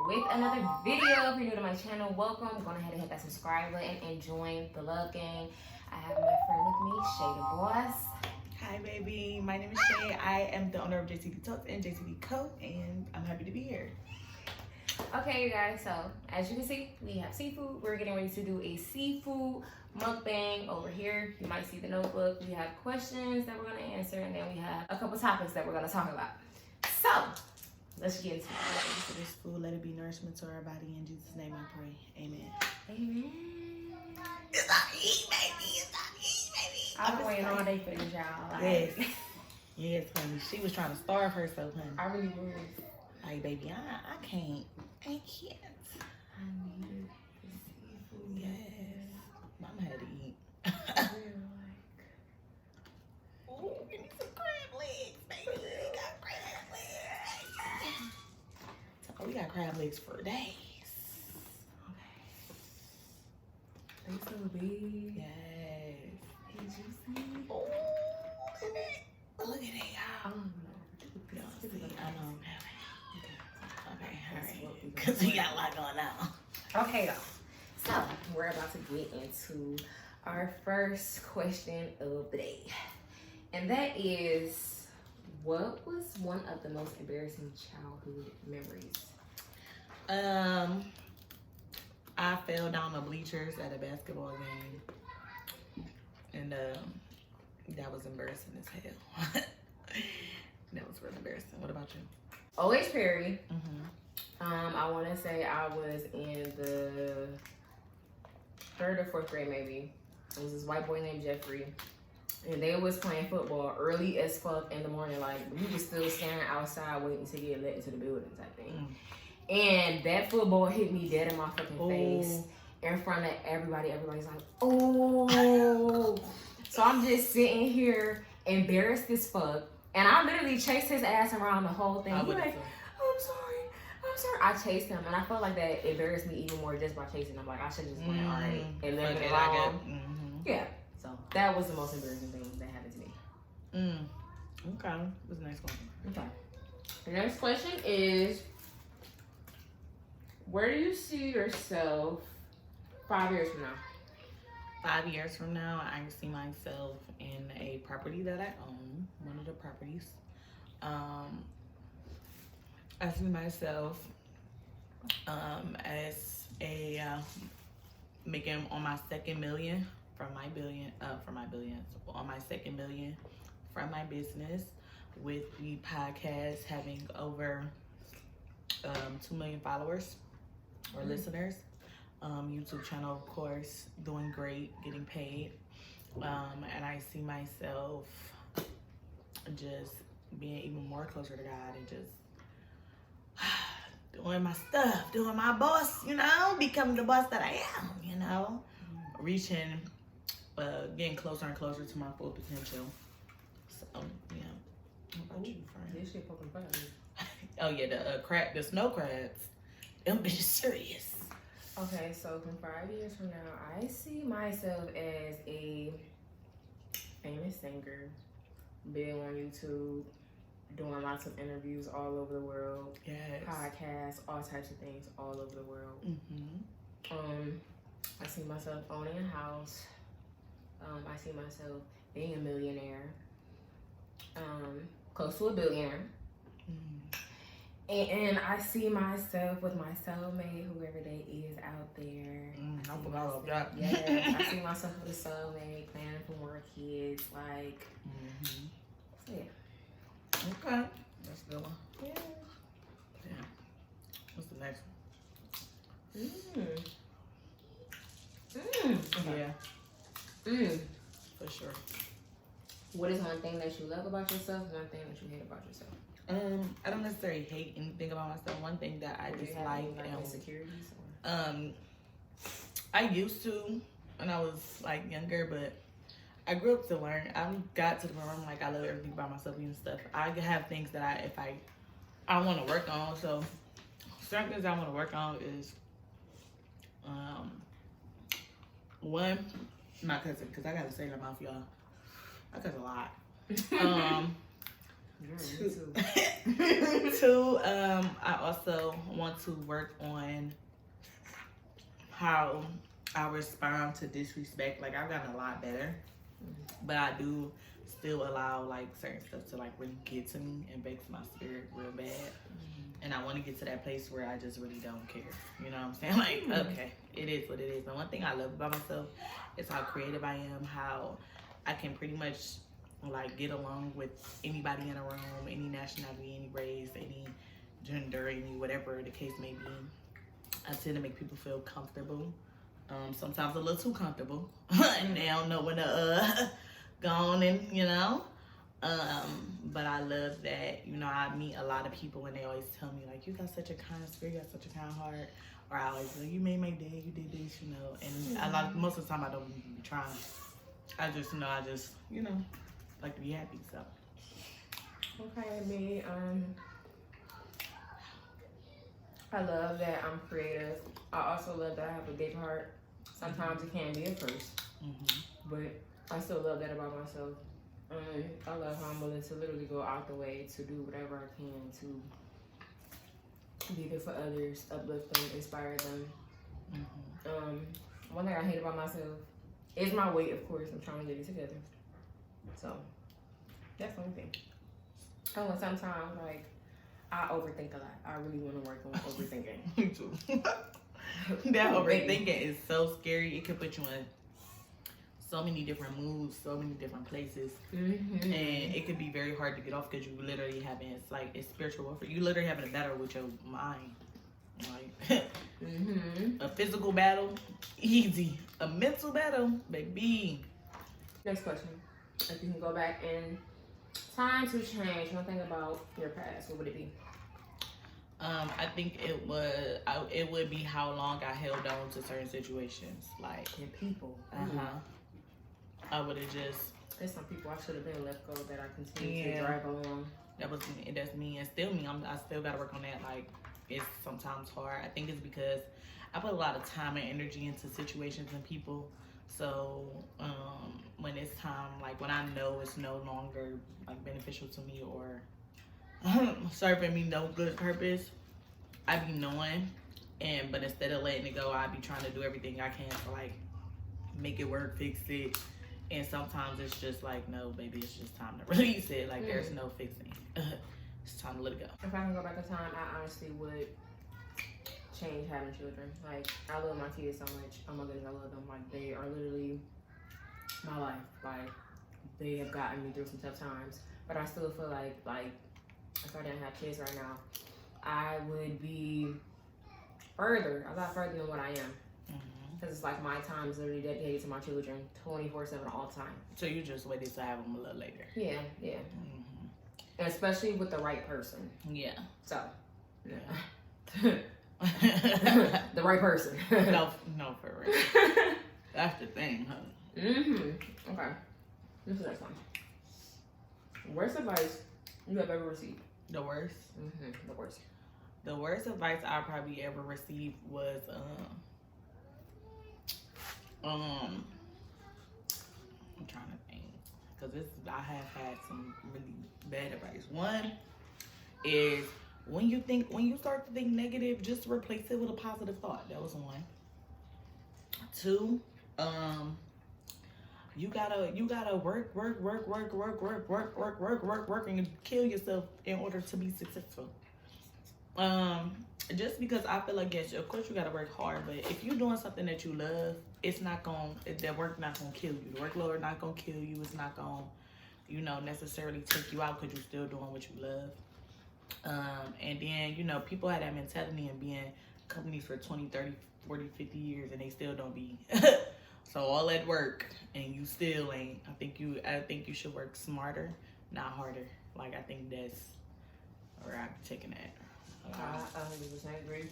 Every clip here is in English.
with another video. If you're new to my channel, welcome. Go ahead and hit that subscribe button and join the love gang. I have my friend with me, Shay the Boss. Hi baby, my name is Shay. I am the owner of JCB Talks and JCB Co, and I'm happy to be here. Okay, you guys, so as you can see, we have seafood. We're getting ready to do a seafood mukbang over here. You might see the notebook. We have questions that we're going to answer, and then we have a couple topics that we're going to talk about. So, let's get into it. For this food, let it be nourishment to our body. In Jesus' name I pray. Amen. Amen. It's not eat, baby. It's not eat, baby. I've been waiting all day for this, y'all. Like, Yes. Yes, honey. She was trying to starve herself, honey. I really was. Like, baby, I can't. I can't. I needed the seafood. Yes. Mama had to eat. Ooh, give me some crab legs, baby. We got crab legs. So we got crab legs for days. They so big. Yes. And juicy. Oh, look at it, y'all. Oh, no. Y'all see, I know. Okay, all right. Because we got a lot going on. Okay, though. So, we're about to get into our first question of the day. And that is, what was one of the most embarrassing childhood memories? I fell down the bleachers at a basketball game. And that was embarrassing as hell. That was really embarrassing. What about you? O.H. Perry. Mm-hmm. I want to say I was in the 3rd or 4th grade, maybe. It was this white boy named Jeffrey. And they was playing football early as fuck in the morning. Like, we was still standing outside waiting to get let into the building type thing. And that football hit me dead in my fucking face in front of everybody. Everybody's like, oh. So I'm just sitting here embarrassed as fuck. And I literally chased his ass around the whole thing. He like, I'm sorry. I chased him, and I felt like that embarrassed me even more just by chasing him. Like, I should have just went, all right, and left it alone. Yeah. So that was the most embarrassing thing that happened to me. Okay. What's the next one? Okay. The next question is, where do you see yourself 5 years from now? 5 years from now, I see myself in a property that I own, one of the properties. I see myself as a making on my second million from my billion, on my second million from my business, with the podcast having over 2 million followers or listeners. YouTube channel, of course, doing great, getting paid. And I see myself just being even more closer to God and just doing my stuff, doing my boss, becoming the boss that I am, reaching, getting closer and closer to my full potential. So, yeah. What about you, friend? This shit fucking funny. Oh yeah, the snow crabs. Them bitches serious. Okay, so from 5 years from now, I see myself as a famous singer, being on YouTube, doing lots of interviews all over the world, Yes. podcasts, all types of things all over the world. Mm-hmm. I see myself owning a house. I see myself being a millionaire, close to a billionaire. And I see myself with my soulmate, whoever they is out there. I forgot about that. Yeah, I see myself with a soulmate, planning for more kids, like. So yeah. Okay, that's a good one. Yeah. What's the next one? Yeah, for sure. What is one thing that you love about yourself and one thing that you hate about yourself? I don't necessarily hate anything about myself. One thing that I dislike, insecurities. I used to when I was like younger, but I grew up to learn. I got to the point where I'm like, I love everything about myself and stuff. I have things that I want to work on. So certain things I want to work on is one, my cousin, because I gotta say that mouth, y'all. I cuss a lot. Two, I also want to work on how I respond to disrespect. Like, I've gotten a lot better, but I do still allow like certain stuff to like really get to me and vex my spirit real bad. And I want to get to that place where I just really don't care. You know what I'm saying? Like, okay, it is what it is. And one thing I love about myself is how creative I am, how I can pretty much like get along with anybody in a room, any nationality, any race, any gender, any whatever the case may be. I tend to make people feel comfortable. Sometimes a little too comfortable. And they don't know when to go on and, you know. But I love that, you know, I meet a lot of people and they always tell me, like, you got such a kind spirit, you got such a kind heart. Or I always say, you made my day, you did this, you know. And most of the time I don't even be trying. I just, you know, like to be happy, so. Okay, me, I love that I'm creative. I also love that I have a big heart. Sometimes it can be at first, but I still love that about myself. I love how I'm willing to literally go out the way to do whatever I can to be there for others, uplift them, inspire them. One thing I hate about myself is my weight, of course. I'm trying to get it together. So that's one thing. Oh, and sometimes like I overthink a lot. I really want to work on overthinking. Me too. That overthinking is so scary. It can put you in so many different moods, so many different places, and it can be very hard to get off because you literally having it's spiritual warfare. You literally having a battle with your mind, like a physical battle, easy. A mental battle, baby. Next question: if you can go back in time to change one thing about your past, what would it be? I think it would be how long I held on to certain situations, like and people. I would have just. There's some people I should have been let go that I continue to drive along. That's me, and still me. I still gotta work on that. Like, it's sometimes hard. I think it's because I put a lot of time and energy into situations and people. So when it's time, like when I know it's no longer like beneficial to me or serving me no good purpose, I be knowing. But instead of letting it go, I be trying to do everything I can to like make it work, fix it. And sometimes it's just like, no, baby, it's just time to release it. Like, there's no fixing. It's time to let it go. If I can go back in time, I honestly would change having children. Like, I love my kids so much. Oh my goodness, I love them. Like, they are literally my life. Like, they have gotten me through some tough times. But I still feel like if I didn't have kids right now, I would be a lot further than what I am. Because it's like my time is literally dedicated to my children 24/7 all the time. So you just waited to have them a little later. Yeah. And especially with the right person. Yeah. So, the right person. No, for real. That's the thing, huh? Okay. This is the next one. Worst advice you have ever received? The worst? The worst. The worst advice I probably ever received was, I'm trying to think, because I have had some really bad advice. One is when you start to think negative, just replace it with a positive thought. That was one. Two, you gotta work and kill yourself in order to be successful. Just because I feel like, yes, of course you gotta work hard, but if you're doing something that you love, that work not gonna kill you. The workload not gonna kill you. It's not gonna, necessarily take you out because you're still doing what you love. And then, people have that mentality and being companies for 20, 30, 40, 50 years and they still don't be. So all that work and you still ain't. I think you should work smarter, not harder. Like, I think that's where I'm taking that. I 100% agree.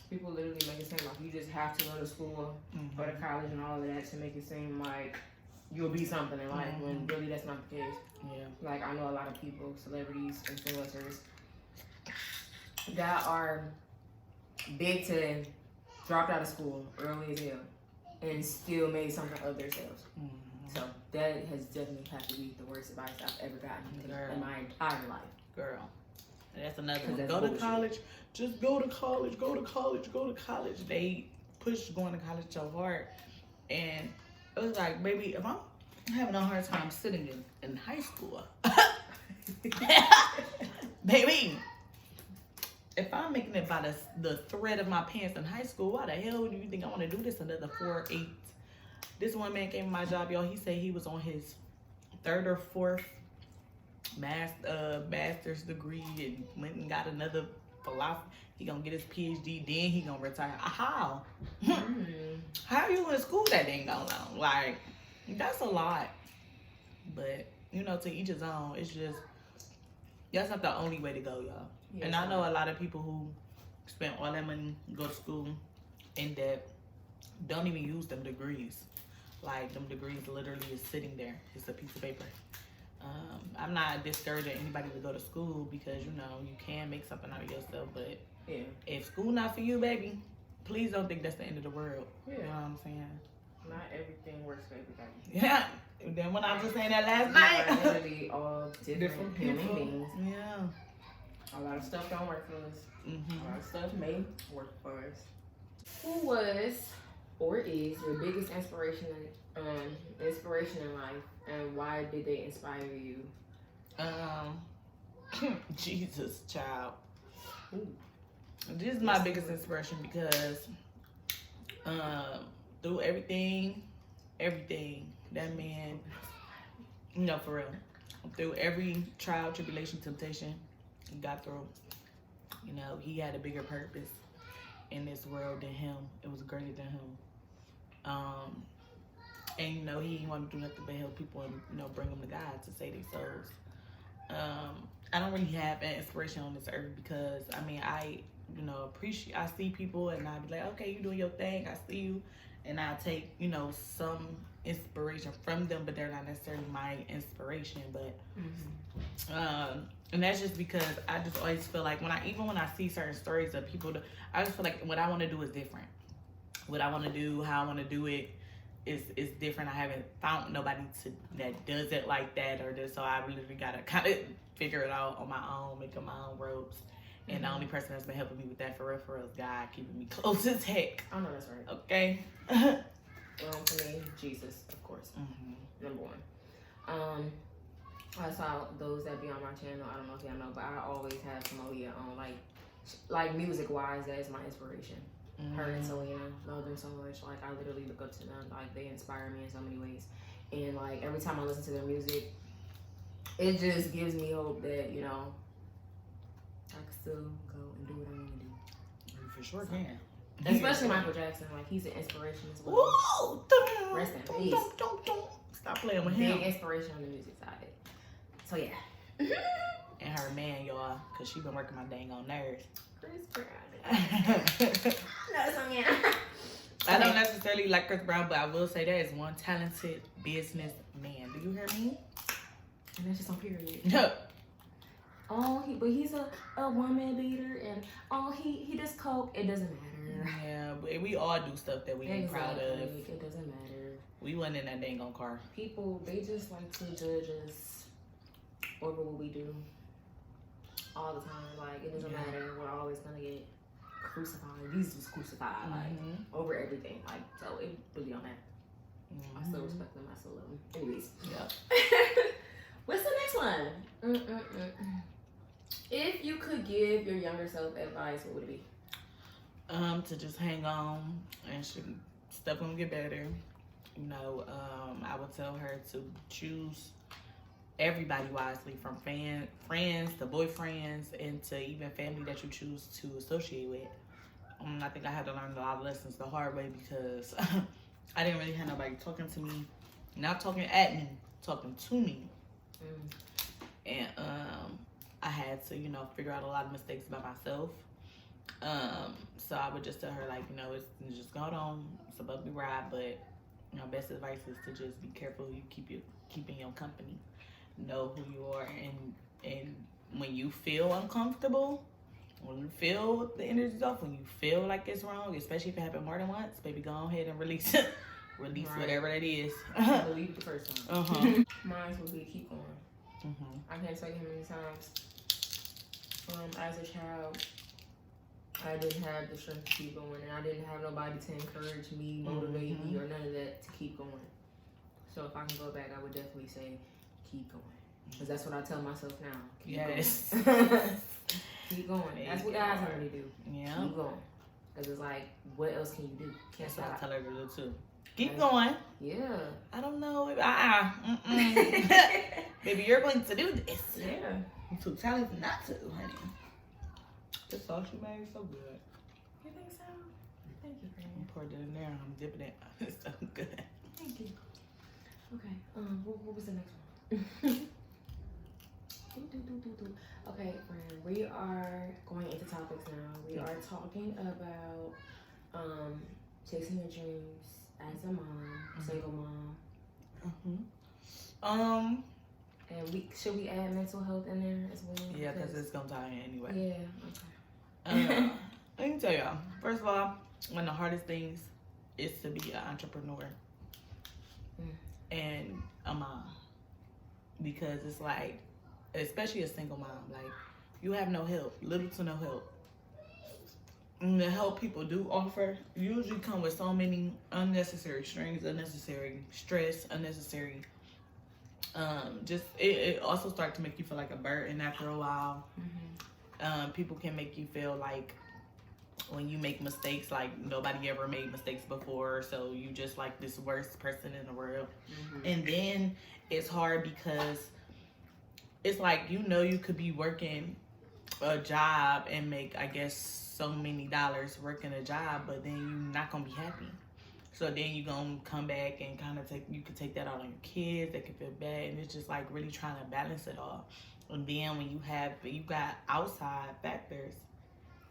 People literally make it seem like you just have to go to school, go to college and all of that to make it seem like you'll be something in life, when really that's not the case. Yeah. Like, I know a lot of people, celebrities, influencers, that are big to dropped out of school early as hell and still made something of themselves. So that has definitely had to be the worst advice I've ever gotten in my entire life. Girl. And that's another one. That's Go bullshit. to college. Just go to college. Go to college. Go to college. They push going to college so hard. And it was like, baby, if I'm having a hard time sitting in high school, baby, if I'm making it by the thread of my pants in high school, why the hell do you think I want to do this another 4 8? This one man came to my job, y'all. He said he was on his 3rd or 4th master's degree and went and got another philosophy. He gonna get his PhD, then he gonna retire. How? How are you in school that dang long? Like, that's a lot. But, you know, to each his own. It's just, that's not the only way to go, y'all. Yes, and I know a lot of people who spend all that money, go to school in debt, don't even use them degrees. Like, them degrees literally is sitting there. It's a piece of paper. I'm not discouraging anybody to go to school because, you know, you can make something out of yourself. But if school not for you, baby, please don't think that's the end of the world. Yeah. You know what I'm saying? Not everything works for everybody. Yeah. Then when I was just saying that last night. Literally all different human beings. Yeah. A lot of stuff don't work for us. Mm-hmm. A lot of stuff may work for us. Who was or is your biggest inspiration in life, and why did they inspire you? Jesus, child. Ooh. This is my biggest inspiration because through everything, that man, you know, for real, through every trial, tribulation, temptation he got through, you know, he had a bigger purpose in this world than him. It was greater than him. And, you know, he didn't want to do nothing but help people and, you know, bring them to God to save their souls. I don't really have an inspiration on this earth because, I mean, I see people and I be like, okay, you doing your thing. I see you. And I take, you know, some inspiration from them, but they're not necessarily my inspiration. But, and that's just because I just always feel like when I see certain stories of people, I just feel like what I want to do is different. What I want to do, how I want to do it is different. I haven't found nobody that does it like that or this, so I literally got to kind of figure it out on my own, make up my own ropes. And the only person that's been helping me with that for real is God, keeping me close as heck. I know that's right. Okay. For me, Jesus, of course. Number one. I saw those that be on my channel. I don't know if y'all know, but I always have Samoa on, like music wise. That is my inspiration. Her and Selena, love them so much. Like, I literally look up to them. Like, they inspire me in so many ways. And like every time I listen to their music, it just gives me hope that, you know, I can still go and do what I want to do. You for sure can. Especially Michael Jackson. Like, he's an inspiration as well. Woo! Rest in peace. Stop playing with him. Big inspiration on the music side. So yeah. And her man, y'all, because she been working my dang on nerves. Chris Brown. I don't necessarily like Chris Brown, but I will say that is one talented businessman. Do you hear me? And that's just on period. No. But he's a woman beater, and he does coke. It doesn't matter. Yeah, but we all do stuff that we ain't proud of. It doesn't matter. We wasn't in that dang on car. People, they just like to judge us over what we do all the time. Like, it doesn't matter. We're always gonna get crucified. Jesus was crucified, like, over everything. Like, so it really don't matter. I still respect them. I still love them. Anyways. Yeah. What's the next one? If you could give your younger self advice, what would it be? To just hang on and stuff gonna get better. You know, I would tell her to choose everybody wisely, from friends to boyfriends and to even family that you choose to associate with. I think I had to learn a lot of lessons the hard way because I didn't really have nobody talking to me, not talking at me, talking to me. And I had to, you know, figure out a lot of mistakes about myself. So I would just tell her, like, you know, it's just going on. It's a bumpy ride, but, you know, best advice is to just be careful who you keep in your company. Know who you are, and when you feel uncomfortable, when you feel the energy's off, when you feel like it's wrong, especially if it happened more than once, baby, go ahead and release release whatever that is. Believe the first time. Mine would be keep going. I can't tell you how many times as a child I didn't have the strength to keep going, and I didn't have nobody to encourage me, motivate me, or none of that to keep going. So if I can go back, I would definitely say keep going, because that's what I tell myself now. Keep going. Keep going. That's what guys already do. Yeah. Keep going. Because it's like, what else can you do? Can't stop. I tell her to do too. Keep going. Yeah. I don't know. Maybe you're going to do this. Yeah. I'm too talented not to, honey. This sauce you made is so good. You think so? Thank you, friend. I poured it in there. I'm dipping it. It's so good. Thank you. Okay. What was the next one? Okay, friend. We are going into topics now. We are talking about chasing your dreams as a mom, single mom. And should we add mental health in there as well? Yeah, because it's gonna tie in anyway. Yeah. Okay. Let me tell y'all. First of all, one of the hardest things is to be an entrepreneur and a mom, because it's like, especially a single mom, like you have no help, little to no help. And the help people do offer usually come with so many unnecessary strings, unnecessary stress, unnecessary. It also starts to make you feel like a burden after a while. People can make you feel like when you make mistakes, like nobody ever made mistakes before, so you just like this worst person in the world. And then it's hard because it's like, you know, you could be working a job and make, I guess, so many dollars working a job, but then you're not gonna be happy. So then you're gonna come back and kind of you could take that out on your kids. They can feel bad, and it's just like really trying to balance it all. And then when you got outside factors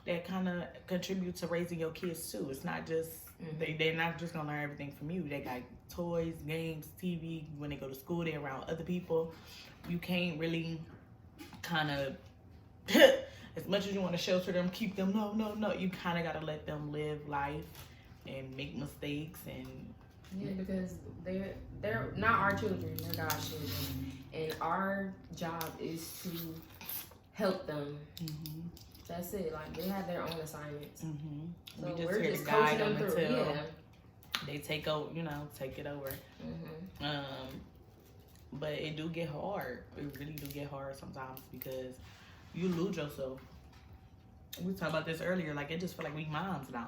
that kind of contribute to raising your kids too. It's not just they're not just gonna learn everything from you. They got toys, games, TV. When they go to school, they're around other people. You can't really kind of as much as you want to shelter them, keep them. No. You kind of gotta let them live life and make mistakes and because they're not our children, they're God's children, and our job is to help them. That's it. Like, they have their own assignments. So we're just coaching them through. They take over, take it over. But it do get hard. It really do get hard sometimes because you lose yourself. We talked about this earlier. Like, it just feel like we moms now.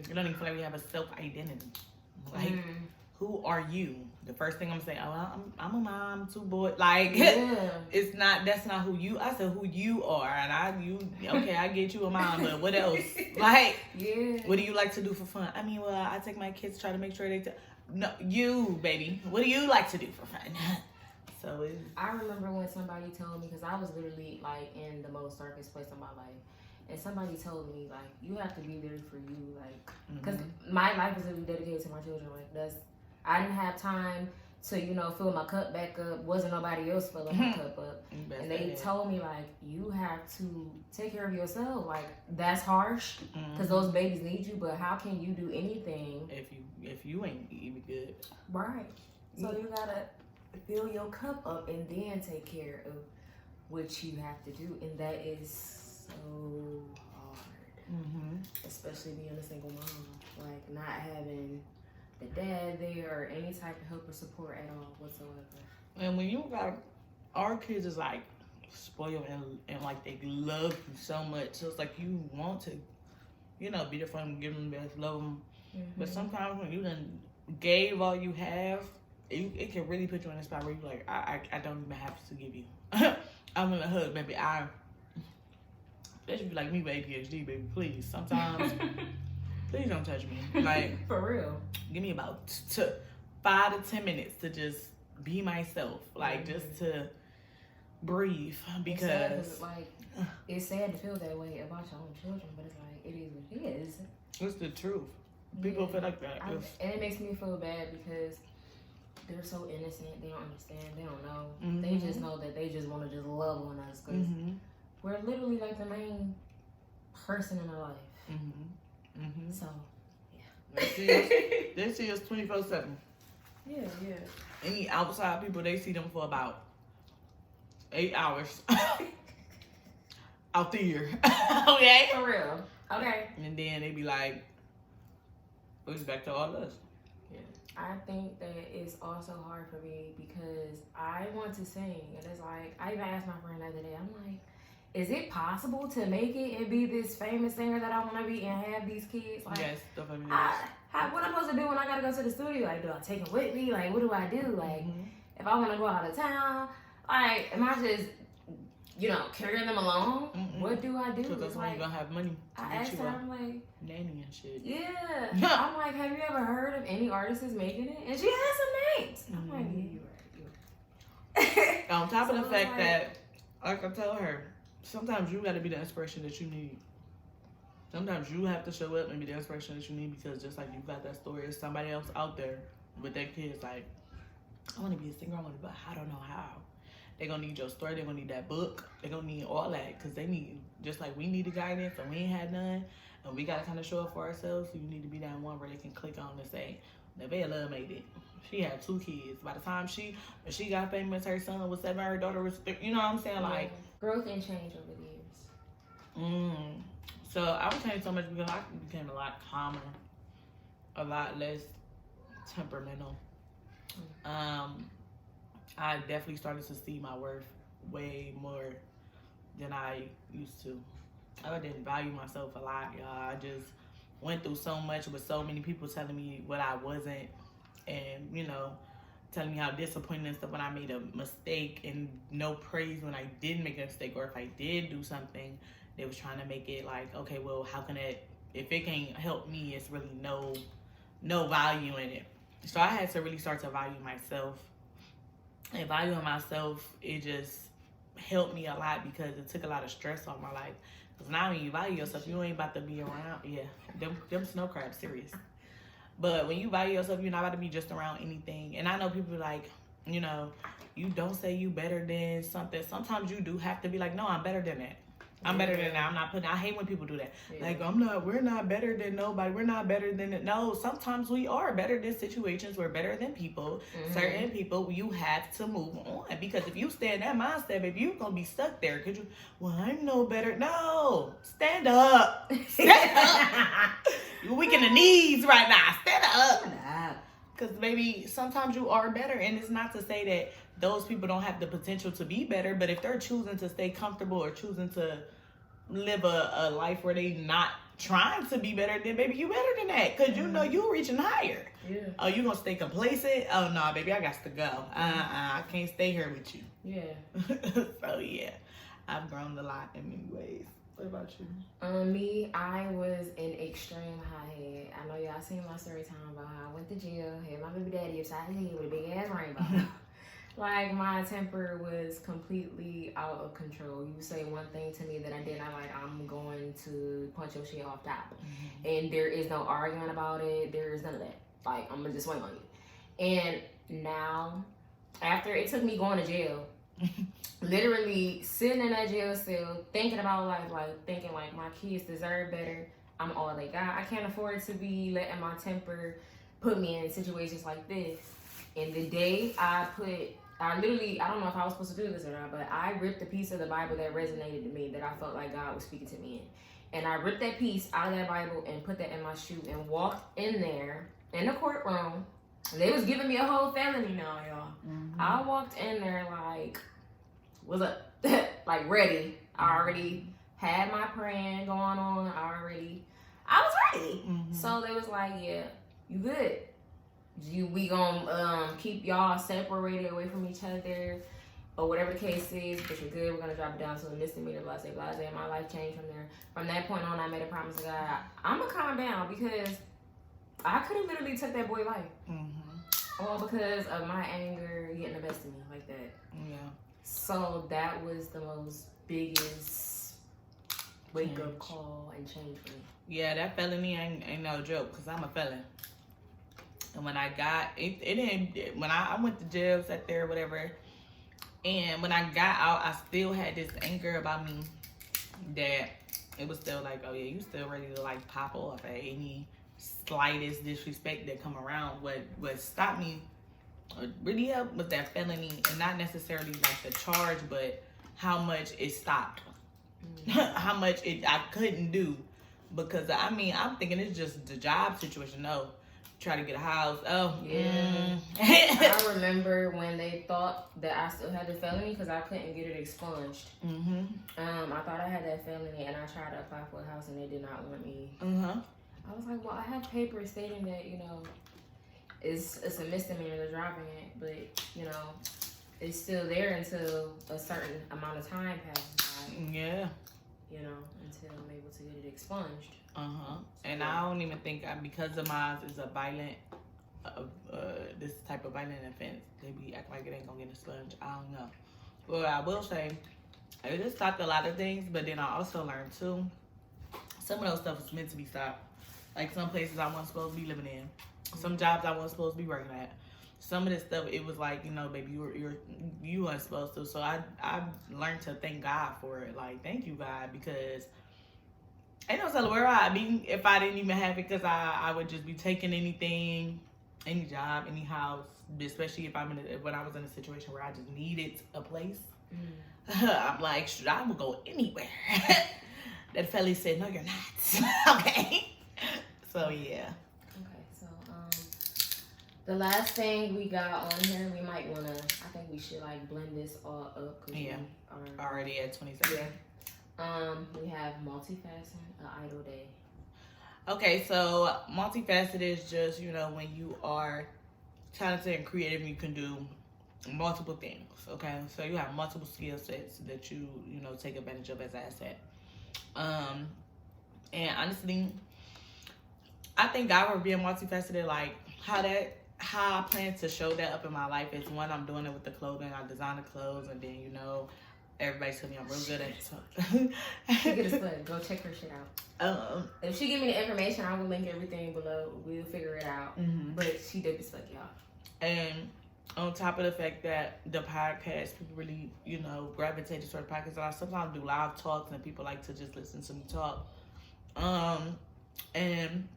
You don't even feel like we have a self-identity. Like, who are you? The first thing I'm saying, I'm a mom, 2 boys. Like, that's not who you, I said who you are. And I get you a mom, but what else? Like, what do you like to do for fun? I mean, well, I take my kids, try to make sure no, you, baby. What do you like to do for fun? So I remember when somebody told me, because I was literally, like, in the most darkest place of my life. And somebody told me, like, you have to be there for you, like, because my life is literally dedicated to my children. Like, I didn't have time to, fill my cup back up. Wasn't nobody else filling my cup up. And they told me, like, you have to take care of yourself. Like, that's harsh, because those babies need you, but how can you do anything if you ain't even good? Right. So you gotta fill your cup up and then take care of what you have to do. And that is so hard, especially being a single mom, like not having the dad there or any type of help or support at all whatsoever. And when you got our kids is like spoiled and like they love you so much, so it's like you want to, be there for them, give them the best, love them. But sometimes when you done gave all you have, it can really put you in a spot where you're like, I don't even have to give you. I'm in a hug, baby. That should be like me with ADHD, baby. Please, sometimes, please don't touch me. Like, for real. Give me about 5 to 10 minutes to just be myself, like just to breathe. Because it's sad to feel that way about your own children, but it's like it is what it is. It's the truth. People feel like that, and it makes me feel bad because they're so innocent. They don't understand. They don't know. They just know that they just want to just love on us because. We're literally like the main person in our life. So, yeah. They see us 24/7. Yeah. Any outside people, they see them for about 8 hours out the year. Okay? For real. Okay. And then they be like, it's back to all us. Yeah. I think that it's also hard for me because I want to sing. And it's like, I even asked my friend the other day, I'm like, is it possible to make it and be this famous singer that I want to be and have these kids? Like, Yes, definitely. what I'm supposed to do when I got to go to the studio? Like, do I take them with me? Like, what do I do? Like, if I want to go out of town, like, am I just, carrying them along? What do I do? Because that's when you're going to have money to I get asked you her, a I'm like, nanny and shit. yeah. I'm like, have you ever heard of any artists making it? And she has some names. I'm like, yeah, you're right. On top of the fact that, like I tell her, sometimes you got to be the inspiration that you need. Sometimes you have to show up and be the inspiration that you need because just like you got that story, there's somebody else out there with their kids like, I want to be a singer, but I don't know how. They're going to need your story. They're going to need that book. They're going to need all that because they need, just like we needed guidance and we ain't had none. And we got to kind of show up for ourselves. So you need to be that one where they can click on and say, Nevaeh made it. She had 2 kids. By the time she got famous, her son was 7, her daughter was, you know what I'm saying? Like, growth and change over the years. So I would change so much because I became a lot calmer, a lot less temperamental. I definitely started to see my worth way more than I used to. I didn't value myself a lot, y'all. I just went through so much with so many people telling me what I wasn't and, telling me how disappointing and stuff when I made a mistake and no praise when I didn't make a mistake or if I did do something. They was trying to make it like, okay, well, how can it, if it can't help me, it's really no value in it. So I had to really start to value myself. And valuing myself, it just helped me a lot because it took a lot of stress off my life. Because now when you value yourself, you ain't about to be around, them snow crabs, serious. But when you value yourself, you're not about to be just around anything. And I know people like, you don't say you better than something. Sometimes you do have to be like, no, I'm better than that. I'm better than that. I hate when people do that. Yeah. Like, we're not better than nobody. We're not better than it. No, sometimes we are better than situations. We're better than people. Certain people, you have to move on. Because if you stay in that mindset, baby, you're going to be stuck there. I'm no better. No, stand up. Stand up. You're weak in the knees right now. Stand up. Because, baby, sometimes you are better. And it's not to say that those people don't have the potential to be better, but if they're choosing to stay comfortable or choosing to live a life where they not trying to be better, then baby, you better than that. Because you reaching higher. Yeah. Oh, you gonna stay complacent? Oh, no, baby, I got to go. I can't stay here with you. Yeah. So, yeah, I've grown a lot in many ways. What about you? Me, I was an extreme hothead. I know y'all seen my story time about how I went to jail, had my baby daddy upside his head with a big ass rainbow. Like, my temper was completely out of control. You say one thing to me that I did, I'm going to punch your shit off top. And there is no arguing about it. There is none of that. Like, I'm going to just swing on you. And now, after it took me going to jail, literally sitting in that jail cell, thinking about life, thinking my kids deserve better. I'm all they got. I can't afford to be letting my temper put me in situations like this. And the day I don't know if I was supposed to do this or not, but I ripped a piece of the Bible that resonated to me, that I felt like God was speaking to me in. And I ripped that piece out of that Bible and put that in my shoe and walked in there in the courtroom. They was giving me a whole felony now, y'all. I walked in there like, what's up? Like, ready. I already had my praying going on. I was ready. So they was like, yeah, you good. We gonna keep y'all separated away from each other, or whatever the case is, but you're good. We're gonna drop it down to a misdemeanor, blase, blase. And my life changed from there. From that point on, I made a promise to God, I'm gonna calm down, because I could have literally took that boy's life. All because of my anger getting the best of me like that. Yeah. So that was the most biggest wake-up call and change for me. Yeah, that felony ain't no joke, because I'm a felon. And when I got it when I went to jail, sat there, whatever, and when I got out, I still had this anger about me that it was still like, oh yeah, you still ready to like pop off at any slightest disrespect that come around. What stopped me, really helped, was that felony, and not necessarily like the charge, but how much it stopped, how much I couldn't do, because I mean I'm thinking it's just the job situation. No, try to get a house. Oh yeah. I remember when they thought that I still had the felony because I couldn't get it expunged. I thought I had that felony, and I tried to apply for a house, and they did not want me. I was like, well, I have papers stating that, you know, it's a misdemeanor to driving it, but, you know, it's still there until a certain amount of time passes by. Yeah. You know, until I'm able to get it expunged. And I don't even think because of mine is a violent, this type of violent offense, they be acting like it ain't gonna get expunged. I don't know. Well, I will say, it just stopped a lot of things, but then I also learned too, some of those stuff is meant to be stopped. Like some places I wasn't supposed to be living in, some jobs I wasn't supposed to be working at. Some of this stuff, it was like, you know, baby, you weren't supposed to. So I learned to thank God for it. Like, thank you, God, because ain't no telling where I'd be if I didn't even have it, because I would just be taking anything, any job, any house, especially if when I was in a situation where I just needed a place. I'm like, I would go anywhere. That fella said, no, you're not. Okay. So, yeah. Okay, so, the last thing we got on here, we might want to, I think we should, like, blend this all up. Cause yeah. we are Already at 27. Yeah. We have multifaceted, an idle day. Okay, so multifaceted is just, you know, when you are talented and creative, you can do multiple things, okay? So you have multiple skill sets that you know, take advantage of as an asset. And honestly, I think God will be multifaceted, like how I plan to show that up in my life is, one, I'm doing it with the clothing. I design the clothes, and then, you know, everybody tell me I'm real good at it. She get a split. Go check her shit out. If she give me the information, I will link everything below. We'll figure it out. But she did as fuck, y'all. And on top of the fact that the podcast, people really, you know, gravitate to certain podcasts. I sometimes do live talks, and people like to just listen to me talk. And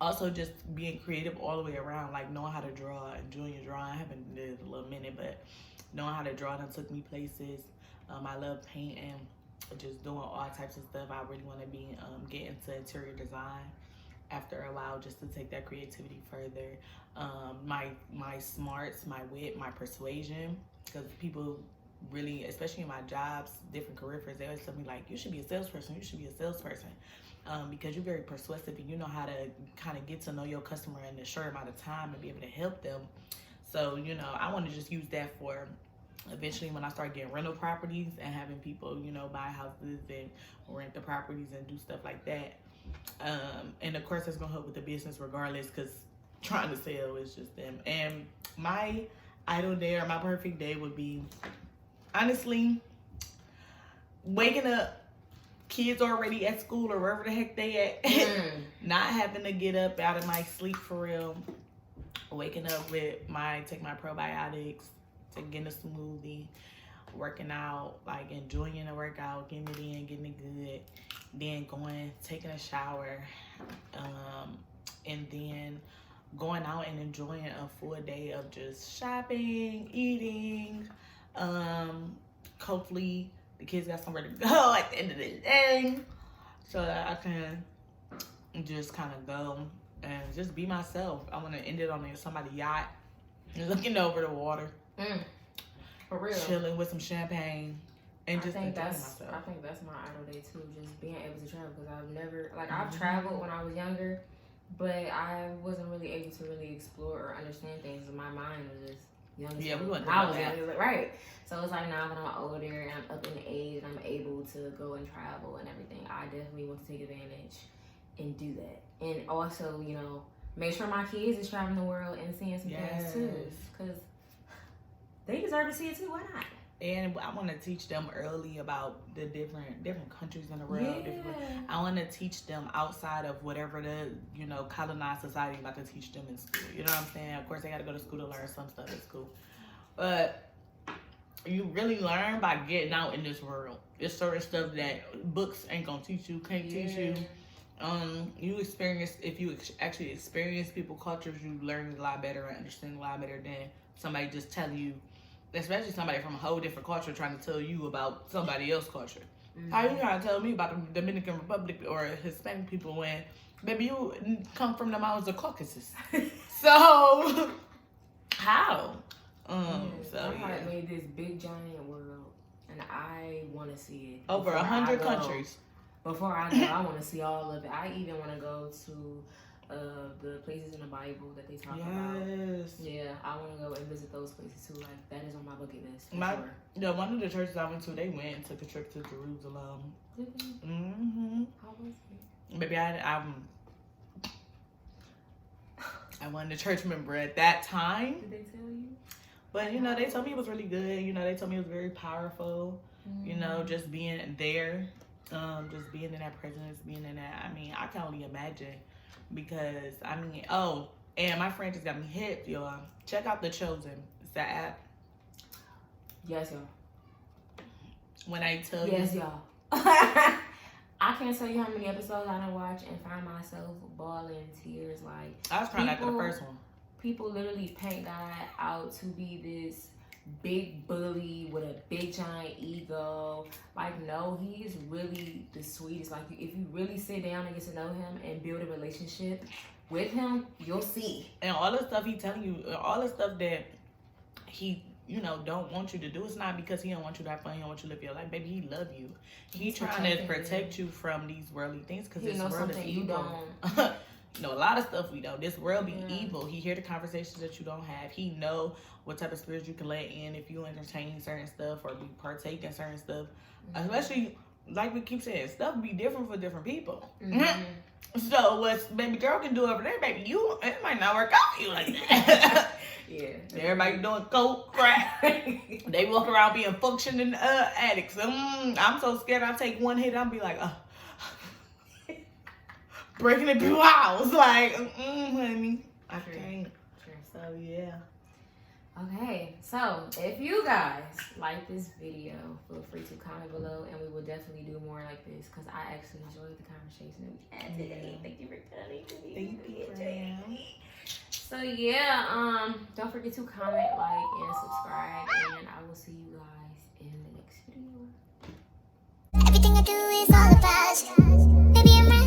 also just being creative all the way around, like knowing how to draw, enjoying your drawing. I haven't did it a little minute, but knowing how to draw that took me places. I love painting, just doing all types of stuff. I really want to be get into interior design after a while, just to take that creativity further. My smarts, my wit, my persuasion, because people really, especially in my jobs, different career fields, they always tell me, like, you should be a salesperson, because you're very persuasive and you know how to kind of get to know your customer in a short amount of time and be able to help them. So, you know, I want to just use that for eventually when I start getting rental properties and having people, you know, buy houses and rent the properties and do stuff like that. And of course, that's going to help with the business regardless, because trying to sell is just them. And my idle day, or my perfect day, would be, honestly, waking up, kids already at school or wherever the heck they at, not having to get up out of my sleep for real, waking up with take my probiotics, getting a smoothie, working out, like enjoying the workout, getting it in, getting it good, then taking a shower, and then going out and enjoying a full day of just shopping, eating. Hopefully the kids got somewhere to go at the end of the day, so that I can just kind of go and just be myself. I want to end it on somebody's yacht, looking over the water. For real. Chilling with some champagne. And just I think that's my idle day too, just being able to travel, because I've never, like, I've traveled when I was younger, but I wasn't really able to really explore or understand things. My mind was just young. Yeah, we went I was young, right? So it's like now that I'm older and I'm up in age and I'm able to go and travel and everything, I definitely want to take advantage and do that. And also, you know, make sure my kids is traveling the world and seeing some things too, because they deserve to see it too. Why not? And I want to teach them early about the different countries in the world. I want to teach them outside of whatever the, you know, colonized society about to teach them in school. You know what I'm saying? Of course, they got to go to school to learn some stuff at school, but you really learn by getting out in this world. There's certain stuff that books ain't gonna teach you, can't teach you. if you actually experience people cultures, you learn a lot better and understand a lot better than somebody just telling you, especially somebody from a whole different culture trying to tell you about somebody else's culture. How you trying to tell me about the Dominican Republic or Hispanic people when, baby, you come from the mountains of Caucasus? So, how? My heart made this big giant world, and I want to see it. Over 100 countries. Before I go, I want to see all of it. I even want to go to the places in the Bible that they talk about. Yeah, I want to go and visit those places too. Like, that is on my bucket list. Sure. One of the churches I went to, they went and took a trip to Jerusalem. How was it? Maybe I wasn't a church member at that time. Did they tell you? But, they told me it was really good. They told me it was very powerful. Just being there, just being in that presence, being in that. I mean, I can only imagine because, and my friend just got me hip, y'all. Check out The Chosen. It's that app. Yes, y'all. When I tell you. Yes, y'all. I can't tell you how many episodes I done watch and find myself bawling tears. Like, I was crying after the first one. People literally paint God out to be this big bully with a big giant ego. Like, no, he is really the sweetest. Like, if you really sit down and get to know him and build a relationship with him, you'll see. And all the stuff he telling you, all the stuff that he don't want you to do, it's not because he don't want you to have fun, he don't want you to live your life. Baby, he love you. He's trying to protect you from these worldly things because this world is evil. A lot of stuff we know. This world be evil. He hear the conversations that you don't have. He know what type of spirits you can let in if you entertain certain stuff or be partake in certain stuff. Especially, like we keep saying, stuff be different for different people. So what baby girl can do over there, baby, it might not work out for you like that. Yeah. Everybody doing coke, crack. They walk around being functioning addicts. I'm so scared I'll take one hit, I'll be like, breaking it through house. Like, honey, I can't. So, yeah. Okay, so if you guys like this video, feel free to comment below, and we will definitely do more like this because I actually enjoyed the conversation that we had today. Thank you for coming. Thank you. So yeah, don't forget to comment, like, and subscribe, and I will see you guys in the next video. Everything I do is all about you. Baby, I'm